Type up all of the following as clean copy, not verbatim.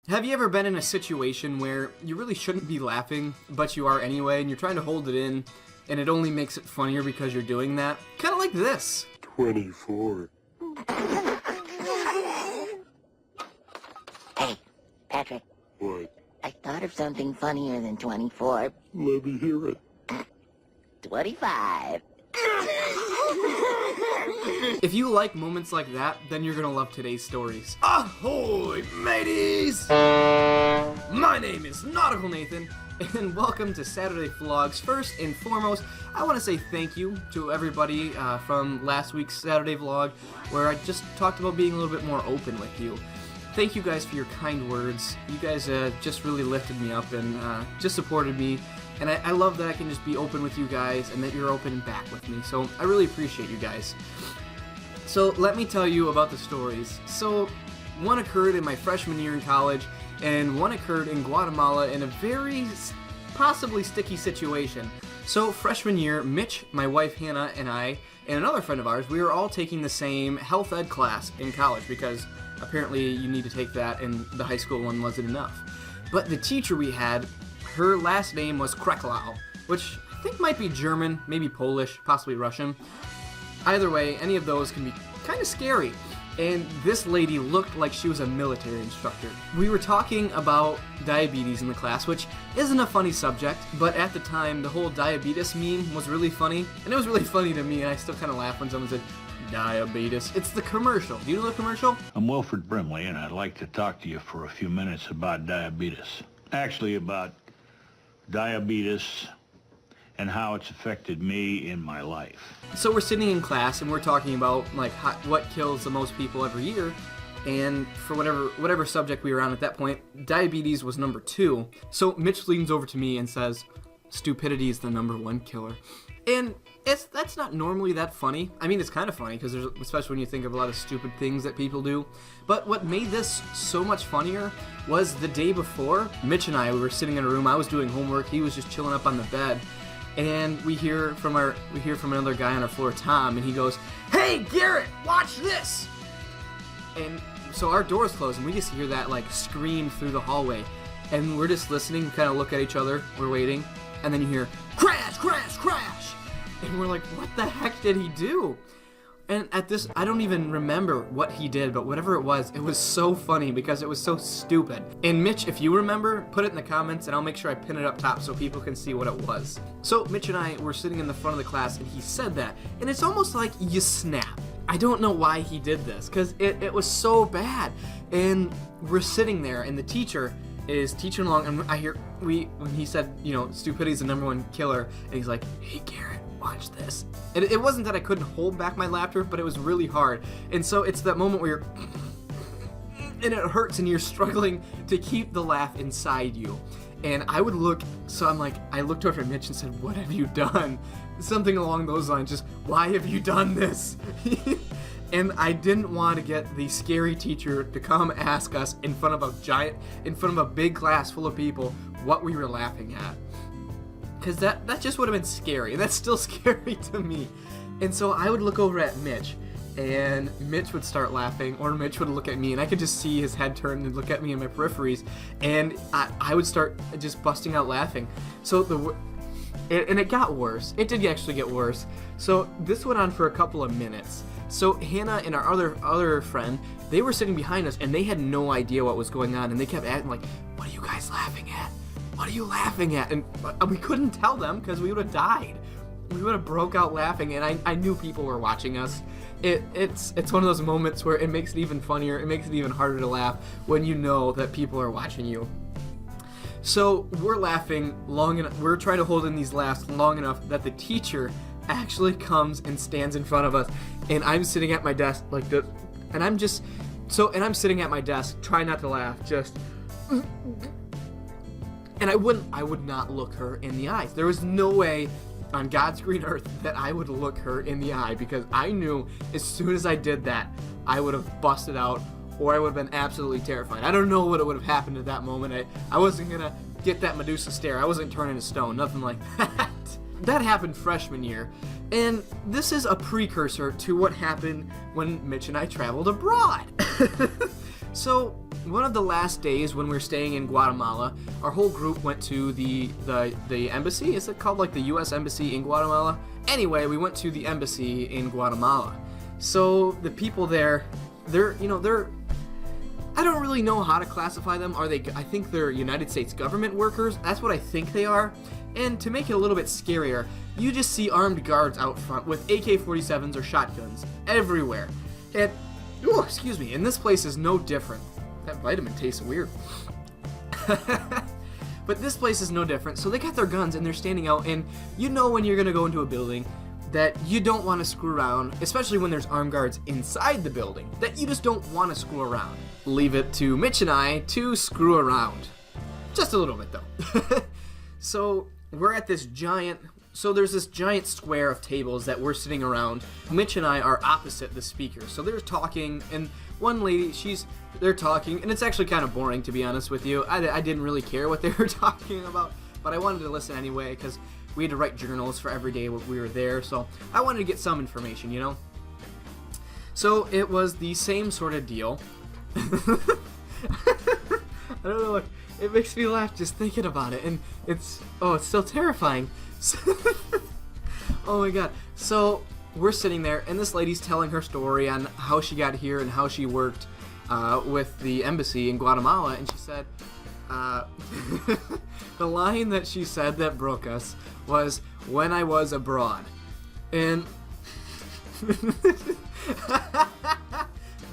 Have you ever been in a situation where you really shouldn't be laughing, but you are anyway, and you're trying to hold it in, and it only makes it funnier because you're doing that? Kind of like this. 24. Hey, Patrick. What? I thought of something funnier than 24. Let me hear it. 25. If you like moments like that, then you're gonna love today's stories. Ahoy, mateys! My name is Nautical Nathan, and welcome to Saturday Vlogs. First and foremost, I want to say thank you to everybody from last week's Saturday vlog, where I just talked about being a little bit more open with you. Thank you guys for your kind words. You guys just really lifted me up and just supported me. And I love that I can just be open with you guys and that you're open back with me. So I really appreciate you guys. So let me tell you about the stories. So one occurred in my freshman year in college, and one occurred in Guatemala in a very possibly sticky situation. So freshman year, Mitch, my wife Hannah, and I, and another friend of ours, we were all taking the same health ed class in college because apparently you need to take that and the high school one wasn't enough. But the teacher we had, her last name was Kreklau, which I think might be German, maybe Polish, possibly Russian. Either way, any of those can be kind of scary. And this lady looked like she was a military instructor. We were talking about diabetes in the class, which isn't a funny subject, but at the time, the whole diabetes meme was really funny. And it was really funny to me, and I still kind of laugh when someone said, diabetes. It's the commercial. Do you know the commercial? I'm Wilfred Brimley, and I'd like to talk to you for a few minutes about diabetes. Actually, about diabetes and how it's affected me in my life. So we're sitting in class and we're talking about like what kills the most people every year, and for whatever subject we were on at that point, diabetes was number 2. So Mitch leans over to me and says, stupidity is the #1 killer. And that's not normally that funny. I mean, it's kind of funny because especially when you think of a lot of stupid things that people do. But what made this so much funnier was the day before, Mitch and I, we were sitting in a room. I was doing homework. He was just chilling up on the bed. And we hear from another guy on our floor, Tom, and he goes, "Hey, Garrett, watch this!" And so our door's closed, and we just hear that like scream through the hallway. And we're just listening, kind of look at each other, we're waiting, and then you hear, crash, crash, crash! And we're like, what the heck did he do? And at this, I don't even remember what he did, but whatever it was so funny because it was so stupid. And Mitch, if you remember, put it in the comments and I'll make sure I pin it up top so people can see what it was. So Mitch and I were sitting in the front of the class and he said that, and it's almost like you snap. I don't know why he did this, because it was so bad. And we're sitting there and the teacher is teaching along, and I hear, when he said, you know, stupidity is the #1 killer, and he's like, hey Garrett, watch this. And it wasn't that I couldn't hold back my laughter, but it was really hard. And so it's that moment where you're, and it hurts and you're struggling to keep the laugh inside you. And I would look, so I'm like, I looked over at Mitch and said, what have you done? Something along those lines, just, why have you done this? And I didn't want to get the scary teacher to come ask us in front of a big class full of people what we were laughing at. Because that just would have been scary. That's still scary to me. And so I would look over at Mitch, and Mitch would start laughing, or Mitch would look at me, and I could just see his head turn and look at me in my peripheries, and I would start just busting out laughing. So and it got worse. It did actually get worse. So this went on for a couple of minutes. So Hannah and our other friend, they were sitting behind us, and they had no idea what was going on, and they kept acting like, what are you guys laughing at? What are you laughing at? And we couldn't tell them because we would have died. We would have broke out laughing, and I knew people were watching us. It's one of those moments where it makes it even funnier. It makes it even harder to laugh when you know that people are watching you. So we're laughing long enough. We're trying to hold in these laughs long enough that the teacher actually comes and stands in front of us, and I'm sitting at my desk like this, and I'm sitting at my desk trying not to laugh, just. And I would not look her in the eyes. There was no way on God's green earth that I would look her in the eye, because I knew as soon as I did that, I would have busted out, or I would have been absolutely terrified. I don't know what would have happened at that moment. I wasn't gonna get that Medusa stare. I wasn't turning to stone, nothing like that. That happened freshman year, and this is a precursor to what happened when Mitch and I traveled abroad. So, one of the last days when we were staying in Guatemala, our whole group went to the embassy. Is it called like the U.S. Embassy in Guatemala? Anyway, we went to the embassy in Guatemala. So, the people there, they're I don't really know how to classify them. I think they're United States government workers. That's what I think they are. And to make it a little bit scarier, you just see armed guards out front with AK-47s or shotguns everywhere. And, ooh, excuse me, and this place is no different. That vitamin tastes weird. But this place is no different. So they got their guns and they're standing out, and you know when you're going to go into a building that you don't want to screw around, especially when there's armed guards inside the building, that you just don't want to screw around. Leave it to Mitch and I to screw around. Just a little bit, though. So we're at this there's this giant square of tables that we're sitting around. Mitch and I are opposite the speakers. So they're talking, and one lady, they're talking, and it's actually kind of boring, to be honest with you. I didn't really care what they were talking about, but I wanted to listen anyway, because we had to write journals for every day we were there, so I wanted to get some information, you know? So it was the same sort of deal. I don't know, it makes me laugh just thinking about it, and it's so terrifying. Oh my god. So we're sitting there, and this lady's telling her story on how she got here and how she worked with the embassy in Guatemala, and she said, the line that she said that broke us was, "When I was abroad." And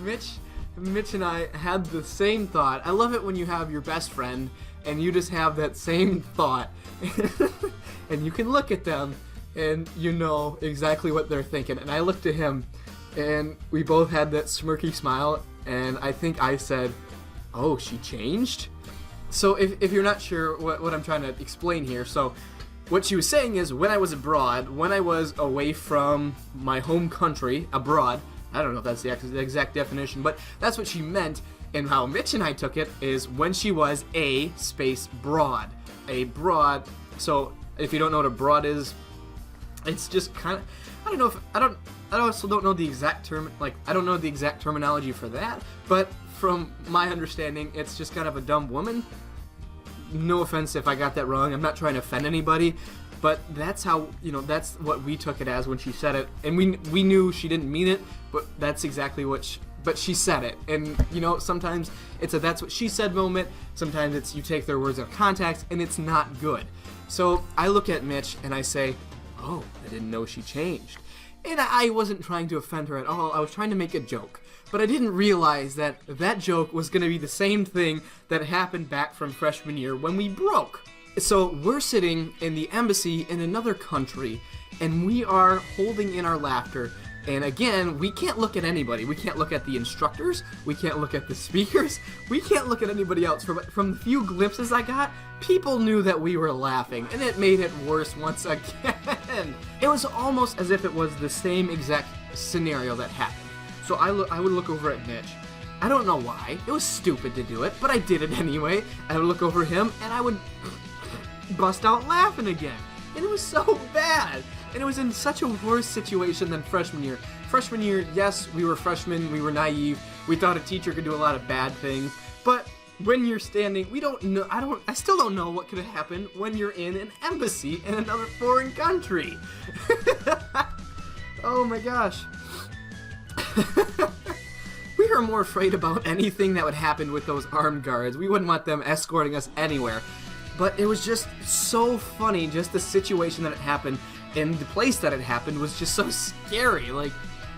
Mitch and I had the same thought. I love it when you have your best friend and you just have that same thought. And you can look at them and you know exactly what they're thinking. And I looked at him and we both had that smirky smile, and I think I said, "Oh, she changed?" So if you're not sure what I'm trying to explain here, so what she was saying is, when I was abroad, when I was away from my home country, abroad, I don't know if that's the exact definition, but that's what she meant, and how Mitch and I took it is when she was a space broad. A broad, so if you don't know what a broad is, it's just kind of, I also don't know the exact term, I don't know the exact terminology for that, but from my understanding, it's just kind of a dumb woman. No offense if I got that wrong, I'm not trying to offend anybody, but that's how, that's what we took it as when she said it, and we knew she didn't mean it, but that's exactly what but she said it, and sometimes it's a that's what she said moment, sometimes it's you take their words out of context, and it's not good. So I look at Mitch and I say, "Oh, I didn't know she changed." And I wasn't trying to offend her at all, I was trying to make a joke. But I didn't realize that joke was going to be the same thing that happened back from freshman year when we broke. So we're sitting in the embassy in another country, and we are holding in our laughter. And again, we can't look at anybody. We can't look at the instructors. We can't look at the speakers. We can't look at anybody else. From the few glimpses I got, people knew that we were laughing, and it made it worse once again. It was almost as if it was the same exact scenario that happened. So I would look over at Mitch. I don't know why. It was stupid to do it, but I did it anyway. I would look over at him, and I would bust out laughing again. And it was so bad. And it was in such a worse situation than freshman year. Freshman year, yes, we were freshmen, we were naive, we thought a teacher could do a lot of bad things, but when you're standing, we don't know, I still don't know what could have happened when you're in an embassy in another foreign country. Oh my gosh. We were more afraid about anything that would happen with those armed guards. We wouldn't want them escorting us anywhere. But it was just so funny, just the situation that it happened, and the place that it happened was just so scary. I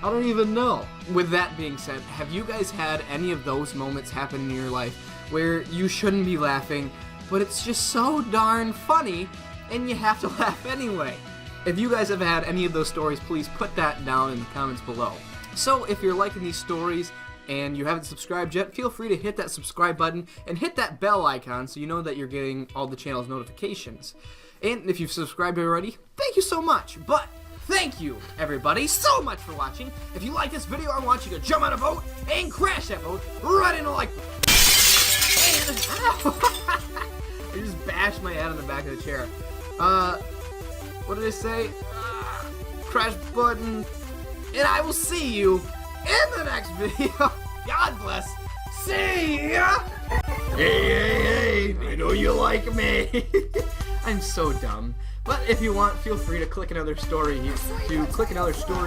don't even know. With that being said, have you guys had any of those moments happen in your life where you shouldn't be laughing, but it's just so darn funny, and you have to laugh anyway? If you guys have had any of those stories, please put that down in the comments below. So if you're liking these stories and you haven't subscribed yet, feel free to hit that subscribe button and hit that bell icon so you know that you're getting all the channel's notifications. And if you've subscribed already, thank you so much. But thank you, everybody, so much for watching. If you like this video, I want you to jump on a boat and crash that boat right into like... And... Ow! I just bashed my head on the back of the chair. What did I say? Crash button. And I will see you in the next video. God bless. see. Hey, I know you like me. I'm so dumb. But if you want, feel free to click another story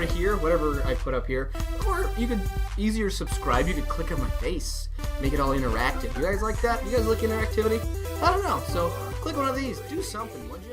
here, whatever I put up here. Or you could easier subscribe. You could click on my face, make it all interactive. You guys like that? You guys like interactivity? I don't know. So click one of these. Do something, would you?